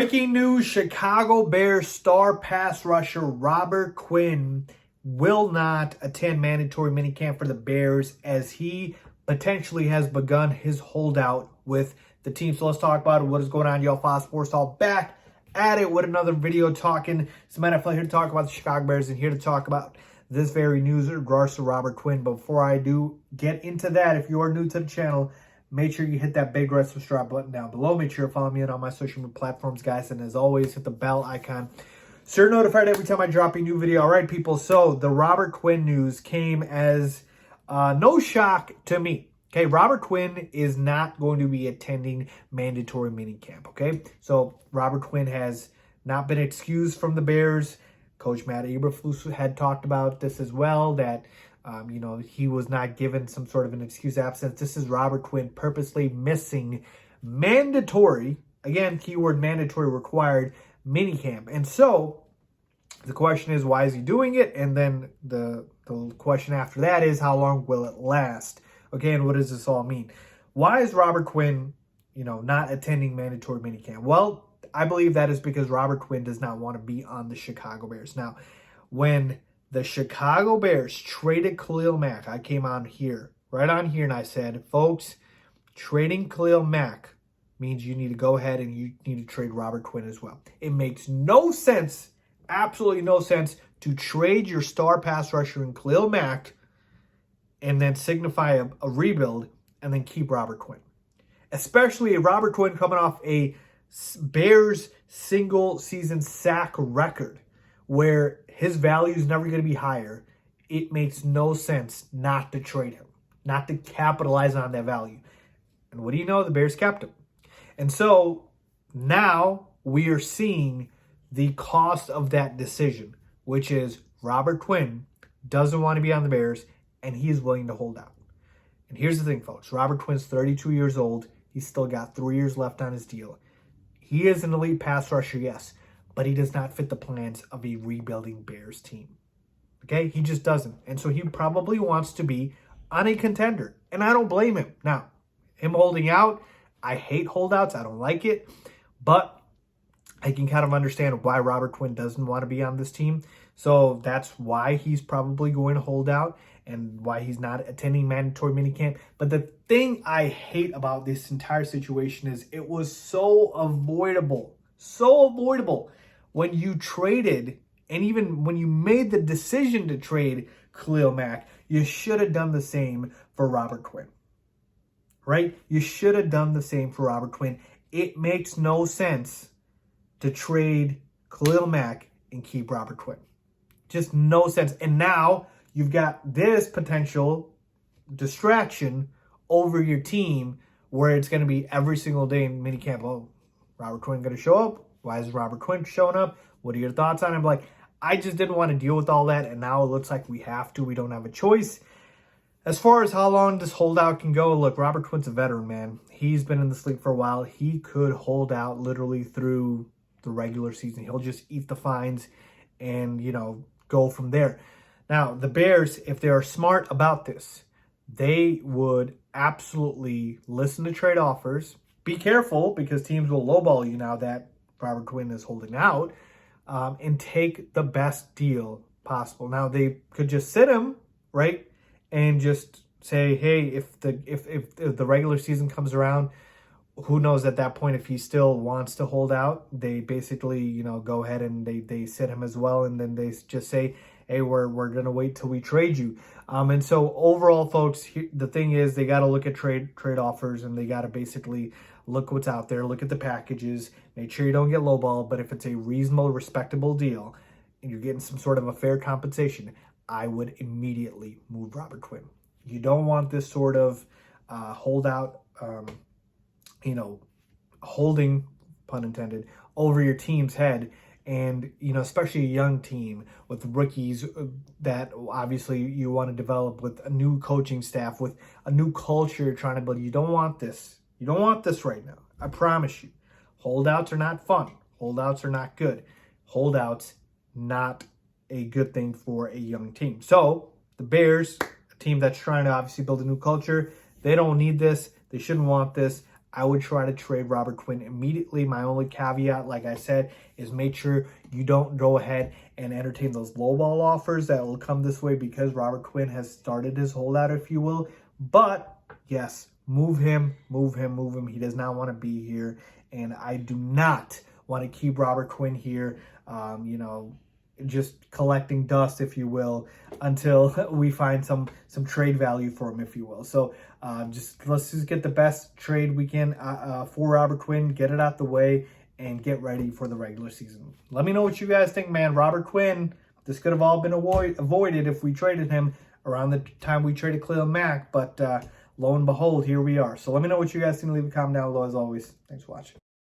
Breaking news, Chicago Bears star pass rusher Robert Quinn will not attend mandatory minicamp for the Bears as he potentially has begun his holdout with the team. So let's talk about what is going on. Y'all, Faiz Sports all back at it with another video talking some NFL, here to talk about the Chicago Bears and here to talk about this very news in regards to Robert Quinn. But before I do get into that, if you are new to the channel, make sure you hit that big red subscribe button down below. Make sure you follow me on all my social media platforms, guys. And as always, hit the bell icon so you're notified every time I drop a new video. All right, people. So the Robert Quinn news came as no shock to me. Okay, Robert Quinn is not going to be attending mandatory minicamp. Okay, so Robert Quinn has not been excused from the Bears. Coach Matt Eberflus had talked about this as well, that he was not given some sort of an excuse absence. This is Robert Quinn purposely missing mandatory, again, keyword mandatory, required minicamp. And so the question is, why is he doing it? And then the question after that is, how long will it last? Okay, and what does this all mean? Why is Robert Quinn, not attending mandatory minicamp? Well, I believe that is because Robert Quinn does not want to be on the Chicago Bears. Now, when the Chicago Bears traded Khalil Mack, I came on here, right on here, and I said, folks, trading Khalil Mack means you need to go ahead and you need to trade Robert Quinn as well. It makes no sense, absolutely no sense, to trade your star pass rusher in Khalil Mack and then signify a rebuild and then keep Robert Quinn. Especially Robert Quinn coming off a Bears single season sack record where his value is never going to be higher. It makes no sense not to trade him, not to capitalize on that value. And what do you know? The Bears kept him. And so now we are seeing the cost of that decision, which is Robert Quinn doesn't want to be on the Bears and he is willing to hold out. And here's the thing, folks. Robert Quinn's 32 years old. He's still got 3 years left on his deal. He is an elite pass rusher, yes, but he does not fit the plans of a rebuilding Bears team. Okay? He just doesn't. And so he probably wants to be on a contender. And I don't blame him. Now, him holding out, I hate holdouts. I don't like it. But I can kind of understand why Robert Quinn doesn't want to be on this team. So that's why he's probably going to hold out and why he's not attending mandatory minicamp. But the thing I hate about this entire situation is it was so avoidable. So avoidable. When you traded, and even when you made the decision to trade Khalil Mack, you should have done the same for Robert Quinn. Right? You should have done the same for Robert Quinn. It makes no sense to trade Khalil Mack and keep Robert Quinn. Just no sense. And now you've got this potential distraction over your team where it's going to be every single day in minicamp. Oh, Robert Quinn going to show up? Why is Robert Quinn showing up? What are your thoughts on him? I just didn't want to deal with all that, and now it looks like we have to. We don't have a choice. As far as how long this holdout can go, look, Robert Quinn's a veteran, man. He's been in this league for a while. He could hold out literally through the regular season. He'll just eat the fines and, go from there. Now, the Bears, if they are smart about this, they would absolutely listen to trade offers. Be careful because teams will lowball you now that Robert Quinn is holding out, and take the best deal possible. Now, they could just sit him, right, and just say, hey, if the regular season comes around, who knows at that point if he still wants to hold out. They basically, go ahead and they sit him as well, and then they just say, hey, we're going to wait till we trade you. And so overall, folks, the thing is they got to look at trade offers, and they got to basically look what's out there, look at the packages, make sure you don't get lowballed. But if it's a reasonable, respectable deal and you're getting some sort of a fair compensation, I would immediately move Robert Quinn. You don't want this sort of holdout, holding, pun intended, over your team's head. And, especially a young team with rookies that obviously you want to develop with a new coaching staff, with a new culture you're trying to build. You don't want this. You don't want this right now. I promise you. Holdouts are not fun. Holdouts are not good. Holdouts, not a good thing for a young team. So the Bears, a team that's trying to obviously build a new culture, they don't need this. They shouldn't want this. I would try to trade Robert Quinn immediately. My only caveat, like I said, is make sure you don't go ahead and entertain those lowball offers that will come this way because Robert Quinn has started his holdout, if you will. But yes, move him. He does not want to be here. And I do not want to keep Robert Quinn here, just collecting dust, if you will, until we find some trade value for him, if you will. So let's just get the best trade we can for Robert Quinn, get it out the way, and get ready for the regular season. Let me know what you guys think, man. Robert Quinn, this could have all been avoided if we traded him around the time we traded Khalil Mack, but lo and behold, here we are. So let me know what you guys think. Leave a comment down below. As always, thanks for watching.